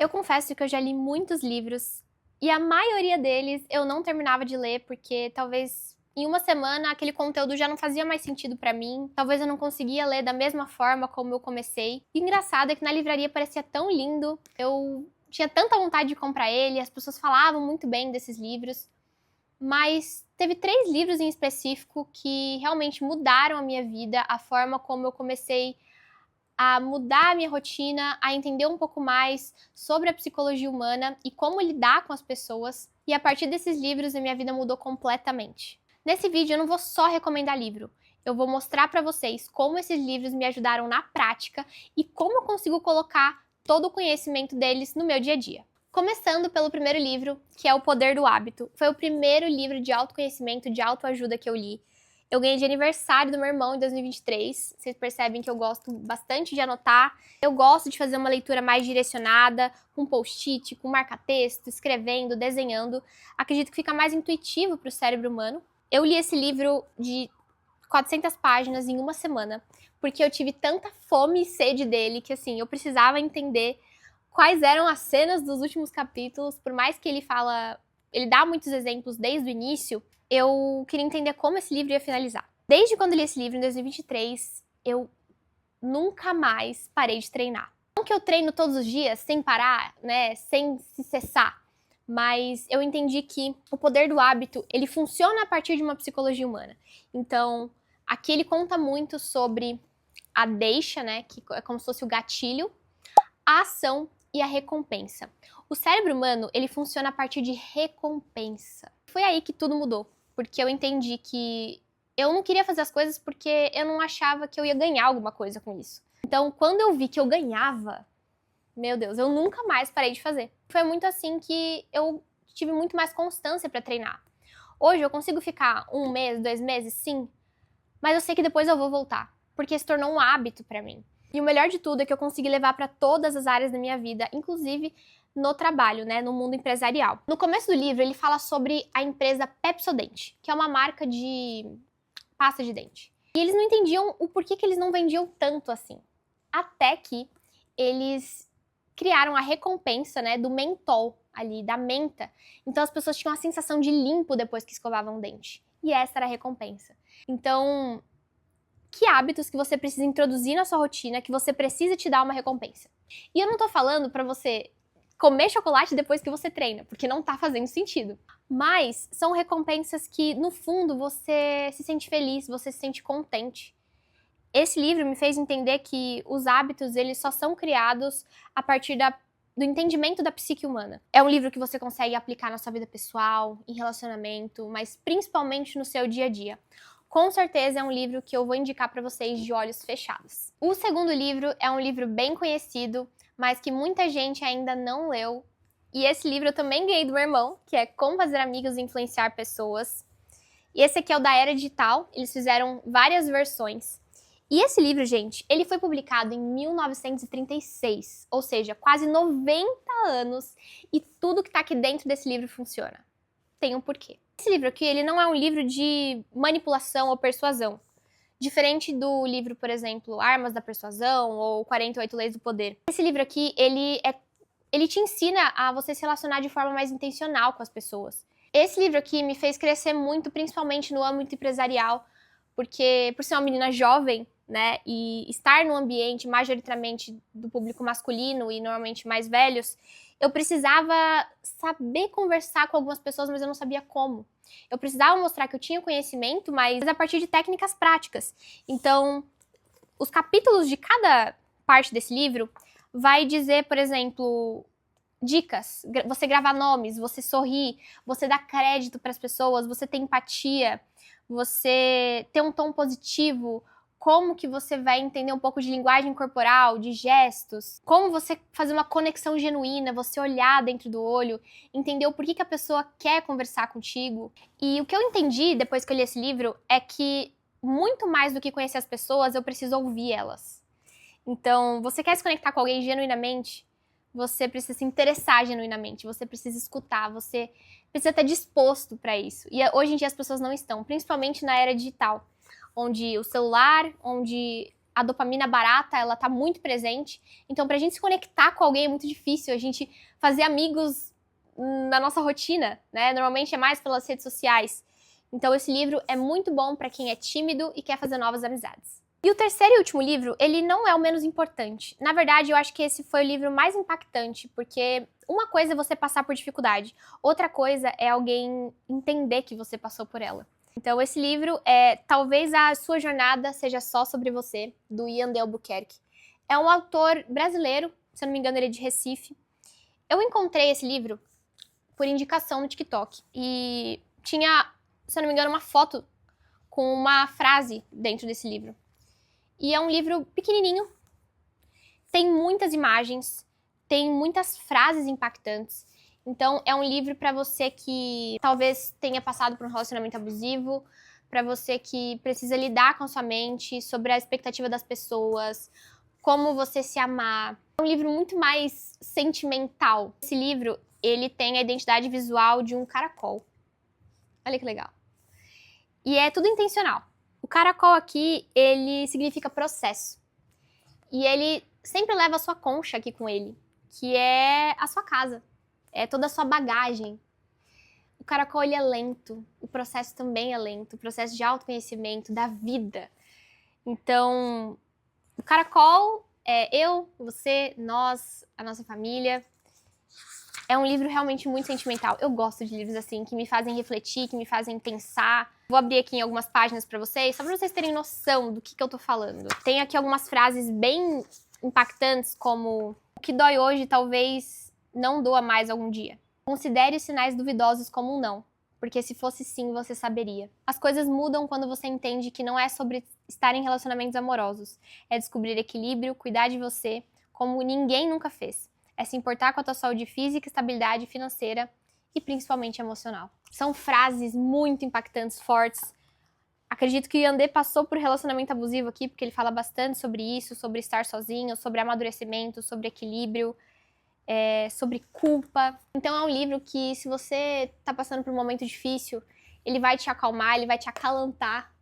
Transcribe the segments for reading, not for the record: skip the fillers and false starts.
Eu confesso que eu já li muitos livros e a maioria deles eu não terminava de ler porque talvez em uma semana aquele conteúdo já não fazia mais sentido pra mim, talvez eu não conseguia ler da mesma forma como eu comecei. E engraçado é que na livraria parecia tão lindo, eu tinha tanta vontade de comprar ele, as pessoas falavam muito bem desses livros, mas teve 3 livros em específico que realmente mudaram a minha vida, a forma como eu comecei a mudar a minha rotina, a entender um pouco mais sobre a psicologia humana e como lidar com as pessoas. E a partir desses livros, a minha vida mudou completamente. Nesse vídeo eu não vou só recomendar livro, eu vou mostrar pra vocês como esses livros me ajudaram na prática e como eu consigo colocar todo o conhecimento deles no meu dia a dia. Começando pelo primeiro livro, que é O Poder do Hábito. Foi o primeiro livro de autoconhecimento, de autoajuda que eu li. Eu ganhei de aniversário do meu irmão em 2023. Vocês percebem que eu gosto bastante de anotar. Eu gosto de fazer uma leitura mais direcionada, com post-it, com marca-texto, escrevendo, desenhando. Acredito que fica mais intuitivo para o cérebro humano. Eu li esse livro de 400 páginas em uma semana, porque eu tive tanta fome e sede dele que, assim, eu precisava entender quais eram as cenas dos últimos capítulos, por mais que ele dá muitos exemplos desde o início, eu queria entender como esse livro ia finalizar. Desde quando eu li esse livro, em 2023, eu nunca mais parei de treinar. Não que eu treino todos os dias, sem parar, né, sem se cessar, mas eu entendi que o poder do hábito, ele funciona a partir de uma psicologia humana. Então, aqui ele conta muito sobre a deixa, né, que é como se fosse o gatilho, a ação e a recompensa. O cérebro humano, ele funciona a partir de recompensa. Foi aí que tudo mudou, porque eu entendi que eu não queria fazer as coisas porque eu não achava que eu ia ganhar alguma coisa com isso. Então, quando eu vi que eu ganhava, meu Deus, eu nunca mais parei de fazer. Foi muito assim que eu tive muito mais constância para treinar. Hoje eu consigo ficar 1 mês, 2 meses, sim, mas eu sei que depois eu vou voltar, porque se tornou um hábito para mim. E o melhor de tudo é que eu consegui levar para todas as áreas da minha vida, inclusive no trabalho, né, no mundo empresarial. No começo do livro, ele fala sobre a empresa Pepsodent, que é uma marca de pasta de dente. E eles não entendiam o porquê que eles não vendiam tanto assim. Até que eles criaram a recompensa, né, do mentol ali, da menta. Então as pessoas tinham a sensação de limpo depois que escovavam o dente. E essa era a recompensa. Então, que hábitos que você precisa introduzir na sua rotina que você precisa te dar uma recompensa? E eu não tô falando pra você comer chocolate depois que você treina, porque não tá fazendo sentido. Mas são recompensas que, no fundo, você se sente feliz, você se sente contente. Esse livro me fez entender que os hábitos, eles só são criados a partir do entendimento da psique humana. É um livro que você consegue aplicar na sua vida pessoal, em relacionamento, mas principalmente no seu dia a dia. Com certeza é um livro que eu vou indicar para vocês de olhos fechados. O segundo livro é um livro bem conhecido, mas que muita gente ainda não leu. E esse livro eu também ganhei do meu irmão, que é Como Fazer Amigos e Influenciar Pessoas. E esse aqui é o da Era Digital, eles fizeram várias versões. E esse livro, gente, ele foi publicado em 1936, ou seja, quase 90 anos, e tudo que tá aqui dentro desse livro funciona. Tem um porquê. Esse livro aqui, ele não é um livro de manipulação ou persuasão. Diferente do livro, por exemplo, Armas da Persuasão ou 48 Leis do Poder. Esse livro aqui, ele te ensina a você se relacionar de forma mais intencional com as pessoas. Esse livro aqui me fez crescer muito, principalmente no âmbito empresarial, porque por ser uma menina jovem, né, e estar num ambiente majoritariamente do público masculino e normalmente mais velhos, eu precisava saber conversar com algumas pessoas, mas eu não sabia como. Eu precisava mostrar que eu tinha conhecimento, mas a partir de técnicas práticas. Então, os capítulos de cada parte desse livro vai dizer, por exemplo, dicas, você gravar nomes, você sorrir, você dar crédito para as pessoas, você ter empatia, você ter um tom positivo, como que você vai entender um pouco de linguagem corporal, de gestos, como você fazer uma conexão genuína, você olhar dentro do olho, entender o porquê que a pessoa quer conversar contigo. E o que eu entendi depois que eu li esse livro é que muito mais do que conhecer as pessoas, eu preciso ouvir elas. Então, você quer se conectar com alguém genuinamente? Você precisa se interessar genuinamente, você precisa escutar, você precisa estar disposto para isso. E hoje em dia as pessoas não estão, principalmente na era digital, onde o celular, onde a dopamina barata, ela tá muito presente. Então, pra gente se conectar com alguém é muito difícil, a gente fazer amigos na nossa rotina, né? Normalmente é mais pelas redes sociais. Então, esse livro é muito bom pra quem é tímido e quer fazer novas amizades. E o terceiro e último livro, ele não é o menos importante. Na verdade, eu acho que esse foi o livro mais impactante, porque uma coisa é você passar por dificuldade, outra coisa é alguém entender que você passou por ela. Então, esse livro é Talvez a Sua Jornada Seja Só Sobre Você, do Ian de Albuquerque. É um autor brasileiro, se eu não me engano ele é de Recife. Eu encontrei esse livro por indicação no TikTok e tinha, se eu não me engano, uma foto com uma frase dentro desse livro. E é um livro pequenininho, tem muitas imagens, tem muitas frases impactantes. Então, é um livro para você que talvez tenha passado por um relacionamento abusivo, para você que precisa lidar com a sua mente, sobre a expectativa das pessoas, como você se amar. É um livro muito mais sentimental. Esse livro, ele tem a identidade visual de um caracol. Olha que legal. E é tudo intencional. O caracol aqui, ele significa processo. E ele sempre leva a sua concha aqui com ele, que é a sua casa. É toda a sua bagagem. O caracol, ele é lento. O processo também é lento. O processo de autoconhecimento, da vida. Então, o caracol é eu, você, nós, a nossa família. É um livro realmente muito sentimental. Eu gosto de livros assim, que me fazem refletir, que me fazem pensar. Vou abrir aqui em algumas páginas pra vocês, só pra vocês terem noção do que eu tô falando. Tem aqui algumas frases bem impactantes, como: o que dói hoje talvez não doa mais algum dia. Considere os sinais duvidosos como um não, porque se fosse sim, você saberia. As coisas mudam quando você entende que não é sobre estar em relacionamentos amorosos. É descobrir equilíbrio, cuidar de você, como ninguém nunca fez. É se importar com a tua saúde física, estabilidade financeira e principalmente emocional. São frases muito impactantes, fortes. Acredito que o Yandê passou por relacionamento abusivo aqui, porque ele fala bastante sobre isso, sobre estar sozinho, sobre amadurecimento, sobre equilíbrio, sobre culpa. Então é um livro que, se você tá passando por um momento difícil, ele vai te acalmar, ele vai te acalantar,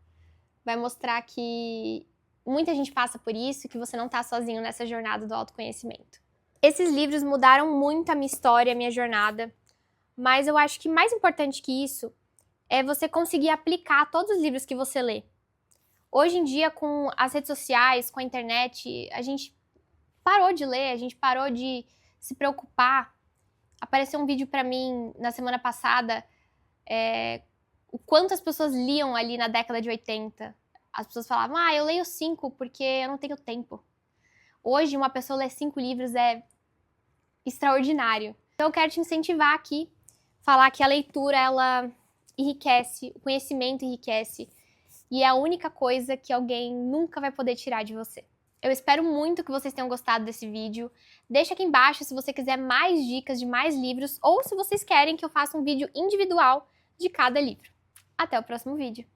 vai mostrar que muita gente passa por isso, que você não tá sozinho nessa jornada do autoconhecimento. Esses livros mudaram muito a minha história, a minha jornada, mas eu acho que mais importante que isso é você conseguir aplicar todos os livros que você lê. Hoje em dia, com as redes sociais, com a internet, a gente parou de ler, a gente parou de se preocupar. Apareceu um vídeo pra mim na semana passada, o quanto as pessoas liam ali na década de 80. As pessoas falavam, eu leio 5 porque eu não tenho tempo. Hoje, uma pessoa ler 5 livros é extraordinário. Então, eu quero te incentivar aqui, falar que a leitura, ela enriquece, o conhecimento enriquece, e é a única coisa que alguém nunca vai poder tirar de você. Eu espero muito que vocês tenham gostado desse vídeo. Deixa aqui embaixo se você quiser mais dicas de mais livros, ou se vocês querem que eu faça um vídeo individual de cada livro. Até o próximo vídeo!